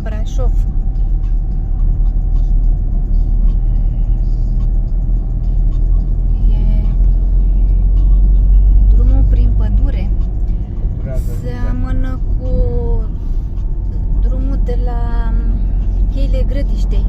Brașov. E drumul prin pădure. Seamănă cu drumul de la Cheile Grădiștei.